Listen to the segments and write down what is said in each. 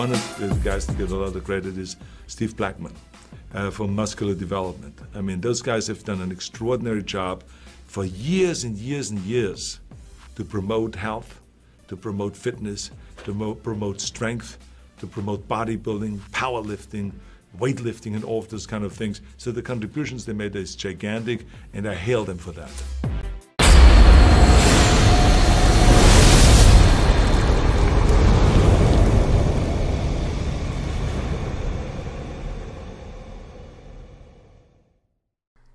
one of the guys that get a lot of credit is Steve Blackman from Muscular Development. I mean, those guys have done an extraordinary job for years and years and years to promote health, to promote fitness, to promote strength, to promote bodybuilding, powerlifting, weightlifting, and all of those kind of things. So the contributions they made is gigantic, and I hail them for that.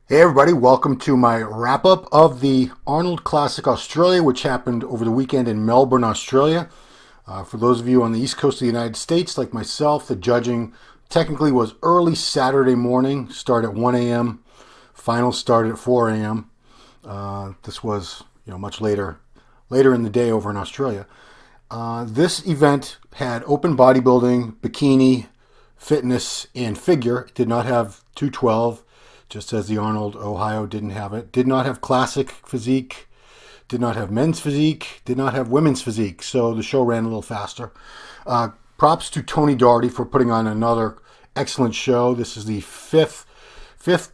Hey everybody, welcome to my wrap-up of the Arnold Classic Australia, which happened over the weekend in Melbourne, Australia. For those of you on the east coast of the United States, like myself, the judging technically was early Saturday morning, start at 1 a.m., final started at 4 a.m. This was much later in the day over in Australia. This event had open bodybuilding, bikini, fitness, and figure. It did not have 212. Just as the Arnold, Ohio didn't have it. Did not have classic physique. Did not have men's physique. Did not have women's physique. So the show ran a little faster. Props to Tony Doherty for putting on another excellent show. This is the fifth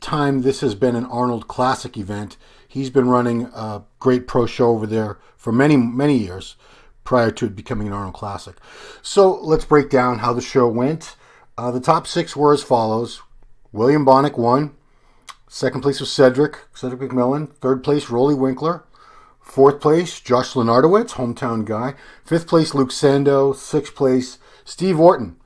time this has been an Arnold Classic event. He's been running a great pro show over there for many, many years prior to it becoming an Arnold Classic. So let's break down how the show went. The top six were as follows. William Bonac won. Second place was Cedric McMillan. Third place, Roelly Winklaar. Fourth place, Josh Lenartowicz, hometown guy. Fifth place, Luke Sandoe. Sixth place, Steve Orton.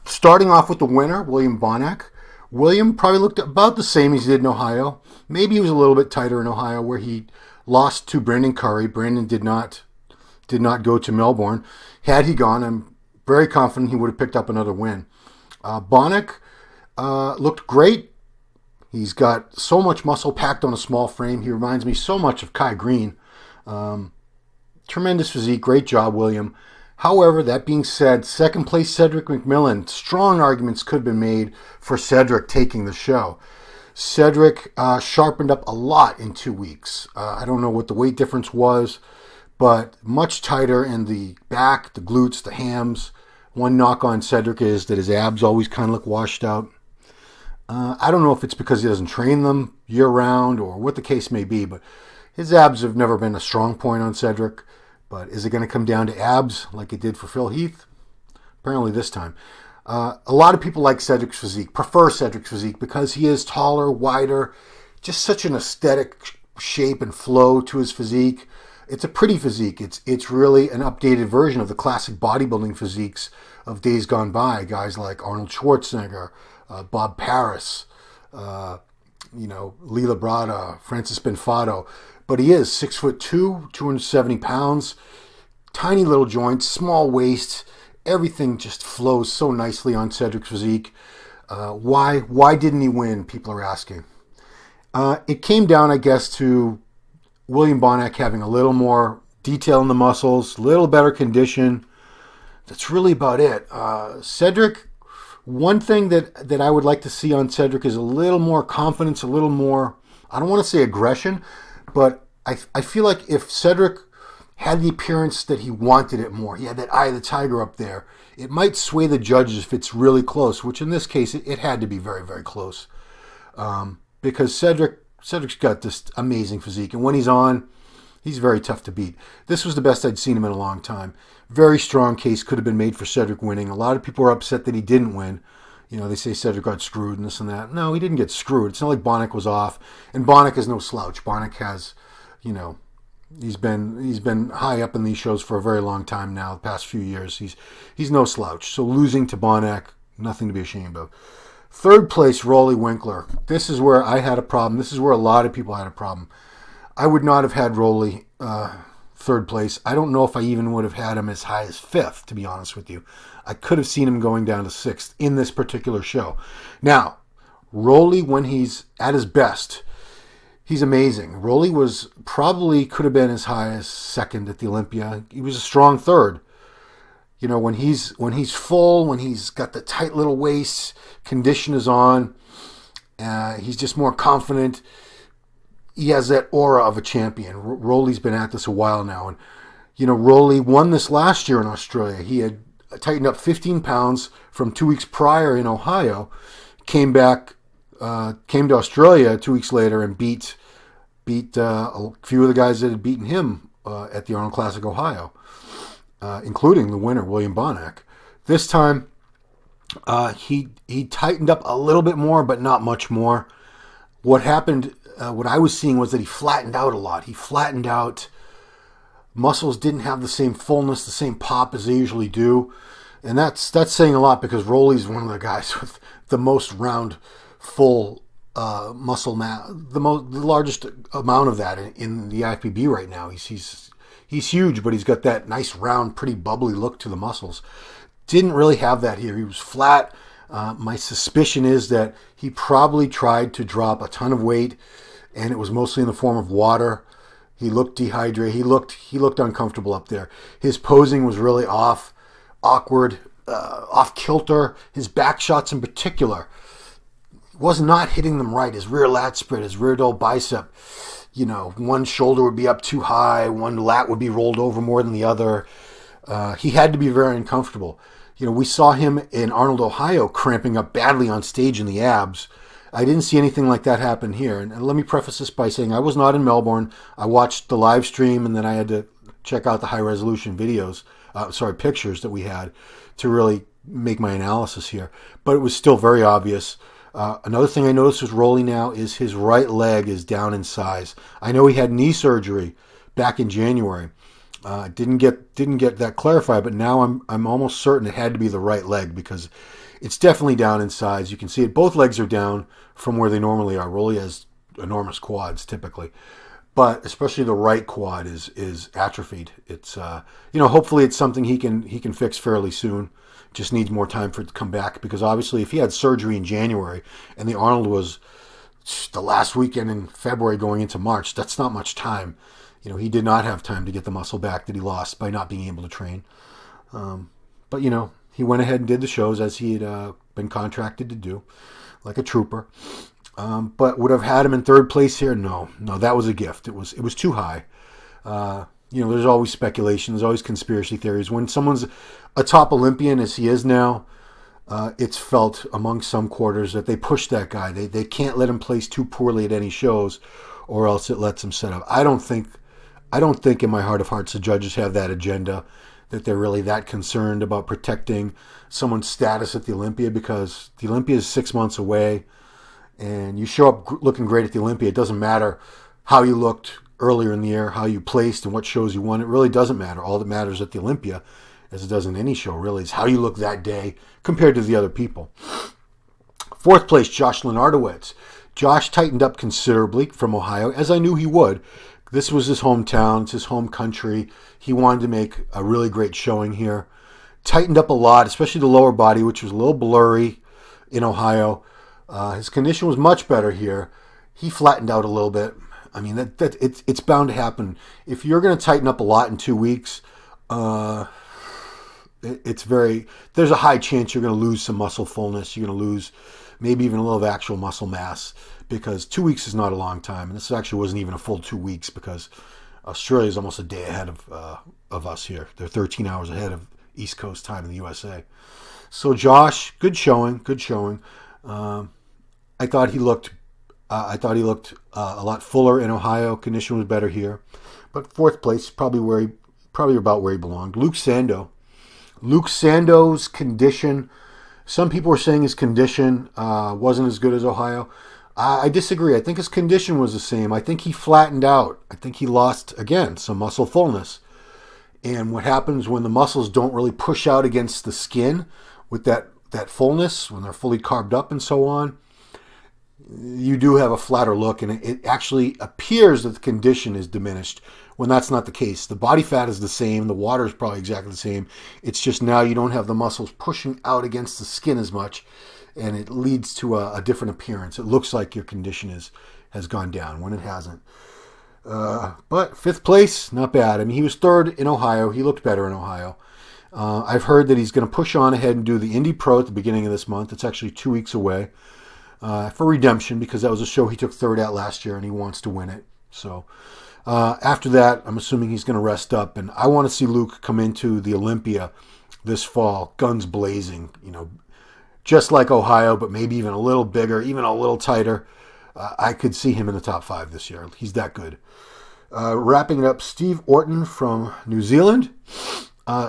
Starting off with the winner, William Bonac. William probably looked about the same as he did in Ohio. Maybe he was a little bit tighter in Ohio, where he lost to Brandon Curry. Brandon did not go to Melbourne. Had he gone, I'm very confident he would have picked up another win. Bonac looked great. He's got so much muscle packed on a small frame. He reminds me so much of Kai Green. Tremendous physique. Great job, William. However, that being said, second place Cedric McMillan. Strong arguments could have been made for Cedric taking the show. Cedric sharpened up a lot in 2 weeks. I don't know what the weight difference was, but much tighter in the back, the glutes, the hams. One knock on Cedric is that his abs always kind of look washed out. I don't know if it's because he doesn't train them year-round or what the case may be, but his abs have never been a strong point on Cedric. But is it going to come down to abs like it did for Phil Heath? Apparently this time. A lot of people like Cedric's physique, prefer Cedric's physique because he is taller, wider, just such an aesthetic shape and flow to his physique. It's a pretty physique. It's really an updated version of the classic bodybuilding physiques of days gone by. Guys like Arnold Schwarzenegger, Bob Paris, Lila Brada, Francis Benfato. But he is 6'2", 270 pounds, tiny little joints, small waist. Everything just flows so nicely on Cedric's physique. Why didn't he win? People are asking. It came down, I guess, to William Bonac having a little more detail in the muscles, a little better condition. That's really about it. Cedric, one thing that I would like to see on Cedric is a little more confidence, a little more, I don't want to say aggression, but I feel like if Cedric had the appearance that he wanted it more, he had that eye of the tiger up there, it might sway the judges if it's really close, which in this case, it had to be very, very close. Because Cedric's got this amazing physique, and when he's on, he's very tough to beat. This was the best I'd seen him in a long time. Very strong case could have been made for Cedric winning. A lot of people are upset that he didn't win. They say Cedric got screwed and this and that. No, he didn't get screwed. It's not like Bonac was off. And Bonac is no slouch. Bonac has, he's been high up in these shows for a very long time now, the past few years. He's no slouch. So losing to Bonac, nothing to be ashamed of. Third place, Roelly Winklaar. This is where I had a problem. This is where a lot of people had a problem. I would not have had Roelly third place. I don't know if I even would have had him as high as fifth, to be honest with you. I could have seen him going down to sixth in this particular show. Now, Roelly, when he's at his best, he's amazing. Roelly could have been as high as second at the Olympia. He was a strong third. When he's full, when he's got the tight little waist, condition is on, he's just more confident. He has that aura of a champion. Roelly's been at this a while now, and You know, Roelly won this last year in Australia. He had tightened up 15 pounds from 2 weeks prior in Ohio, came back, came to Australia 2 weeks later and beat a few of the guys that had beaten him at the Arnold Classic Ohio, including the winner, William Bonac. This time, he tightened up a little bit more, but not much more. What happened, what I was seeing was that he flattened out a lot. He flattened out. Muscles didn't have the same fullness, the same pop as they usually do. And that's saying a lot because Roelly's one of the guys with the most round, full muscle mass, the largest amount of that in the IFBB right now. He's huge, but he's got that nice round, pretty bubbly look to the muscles. Didn't really have that here. He was flat. My suspicion is that he probably tried to drop a ton of weight, and it was mostly in the form of water. He looked dehydrated. He looked uncomfortable up there. His posing was really off, awkward, off kilter. His back shots in particular was not hitting them right. His rear lat spread, his rear delt bicep. You know, one shoulder would be up too high, one lat would be rolled over more than the other. He had to be very uncomfortable. You know, we saw him in Arnold, Ohio, cramping up badly on stage in the abs. I didn't see anything like that happen here. And let me preface this by saying I was not in Melbourne. I watched the live stream, and then I had to check out the high-resolution pictures that we had to really make my analysis here. But it was still very obvious. Another thing I noticed with Roelly now is his right leg is down in size. I know he had knee surgery back in January. Didn't get that clarified, but now I'm almost certain it had to be the right leg because it's definitely down in size. You can see it. Both legs are down from where they normally are. Roelly has enormous quads typically, but especially the right quad is atrophied. It's hopefully it's something he can fix fairly soon. Just needs more time for it to come back because obviously if he had surgery in January and the Arnold was the last weekend in February going into March, that's not much time. You know, he did not have time to get the muscle back that he lost by not being able to train. But, you know, he went ahead and did the shows as he had been contracted to do, like a trooper. But would have had him in third place here? No, that was a gift. It was too high. You know, there's always speculation. There's always conspiracy theories. When someone's a top Olympian, as he is now, it's felt among some quarters that they push that guy. They can't let him place too poorly at any shows, or else it lets him set up. I don't think in my heart of hearts the judges have that agenda, that they're really that concerned about protecting someone's status at the Olympia, because the Olympia is 6 months away, and you show up looking great at the Olympia. It doesn't matter how you looked earlier in the year, how you placed, and what shows you won. It really doesn't matter. All that matters at the Olympia, as it does in any show, really, is how you look that day compared to the other people. Fourth place, Josh Lenartowicz. Josh tightened up considerably from Ohio, as I knew he would. This was his hometown. It's his home country. He wanted to make a really great showing here. Tightened up a lot, especially the lower body, which was a little blurry in Ohio. His condition was much better here. He flattened out a little bit. I mean, it's bound to happen. If you're going to tighten up a lot in 2 weeks, there's a high chance you're going to lose some muscle fullness. You're going to lose maybe even a little of actual muscle mass, because 2 weeks is not a long time. And this actually wasn't even a full 2 weeks, because Australia is almost a day ahead of us here. They're 13 hours ahead of East Coast time in the USA. So Josh, good showing. I thought he looked a lot fuller in Ohio. Condition was better here, but fourth place, probably about where he belonged. Luke Sandoe's condition. Some people were saying his condition wasn't as good as Ohio. I disagree. I think his condition was the same. I think he flattened out. I think he lost, again, some muscle fullness. And what happens when the muscles don't really push out against the skin with that fullness, when they're fully carved up and so on, you do have a flatter look, and it actually appears that the condition is diminished when that's not the case. The body fat is the same. The water is probably exactly the same. It's just now you don't have the muscles pushing out against the skin as much, and it leads to a different appearance. It looks like your condition has gone down when it hasn't. But fifth place, not bad. I mean, he was third in Ohio. He looked better in Ohio. I've heard that he's going to push on ahead and do the Indy Pro at the beginning of this month. It's actually 2 weeks away. For redemption, because that was a show he took third at last year and he wants to win it. So After that, I'm assuming he's going to rest up, and I want to see Luke come into the Olympia this fall, guns blazing, just like Ohio, but maybe even a little bigger, even a little tighter. I could see him in the top 5 this year. He's that good. Wrapping it up, Steve Orton from New Zealand.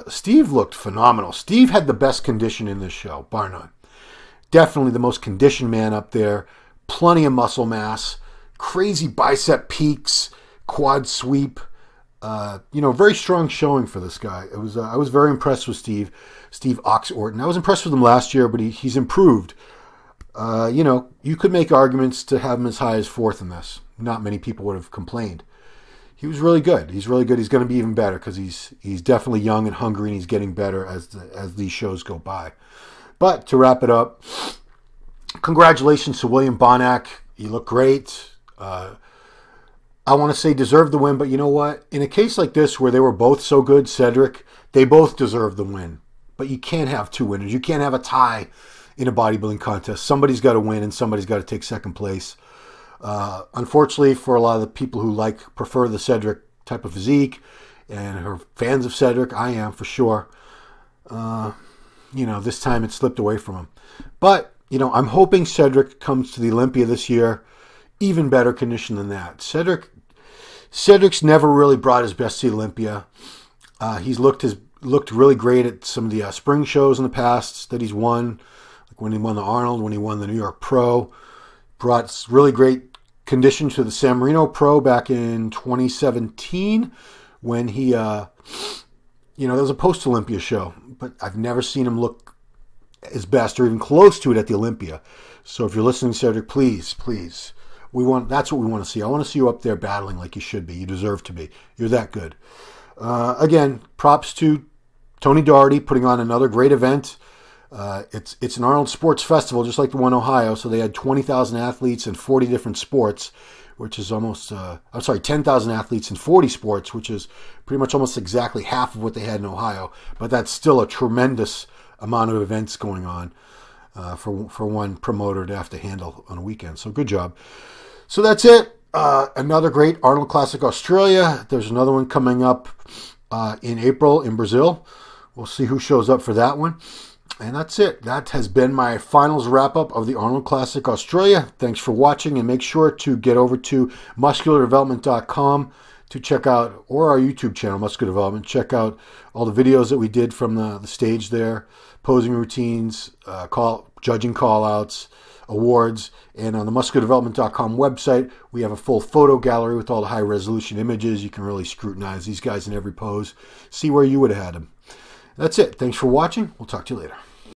Steve looked phenomenal. Steve had the best condition in this show, bar none. Definitely the most conditioned man up there. Plenty of muscle mass, crazy bicep peaks, quad sweep. Very strong showing for this guy. I was very impressed with Steve Ox Orton. I was impressed with him last year, but he's improved. You could make arguments to have him as high as 4th in this. Not many people would have complained. He was really good. He's really good. He's going to be even better because he's definitely young and hungry, and he's getting better as these shows go by. But to wrap it up, congratulations to William Bonac. You look great. I want to say deserved the win, but you know what? In a case like this where they were both so good, Cedric, they both deserve the win. But you can't have 2 winners. You can't have a tie in a bodybuilding contest. Somebody's got to win and somebody's got to take 2nd place. Unfortunately, for a lot of the people who prefer the Cedric type of physique and are fans of Cedric, I am for sure. This time it slipped away from him. But, I'm hoping Cedric comes to the Olympia this year, even better condition than that. Cedric's never really brought his best to the Olympia. He's looked really great at some of the spring shows in the past that he's won, like when he won the Arnold, when he won the New York Pro. Brought really great condition to the San Marino Pro back in 2017 when he, there was a post-Olympia show, but I've never seen him look his best or even close to it at the Olympia. So if you're listening, Cedric, please, that's what we want to see. I want to see you up there battling like you should be. You deserve to be. You're that good. Again, props to Tony Doherty putting on another great event. It's an Arnold Sports Festival, just like the one in Ohio. So they had 20,000 athletes in 40 different sports, which is almost, 10,000 athletes in 40 sports, which is pretty much almost exactly half of what they had in Ohio. But that's still a tremendous amount of events going on for one promoter to have to handle on a weekend. So good job. So that's it. Another great Arnold Classic Australia. There's another one coming up in April in Brazil. We'll see who shows up for that one. And that's it. That has been my finals wrap-up of the Arnold Classic Australia. Thanks for watching, and make sure to get over to musculardevelopment.com to check out, or our YouTube channel, Muscular Development. Check out all the videos that we did from the stage there, posing routines, judging call-outs, awards. And on the musculardevelopment.com website, we have a full photo gallery with all the high-resolution images. You can really scrutinize these guys in every pose, see where you would have had them. That's it. Thanks for watching. We'll talk to you later.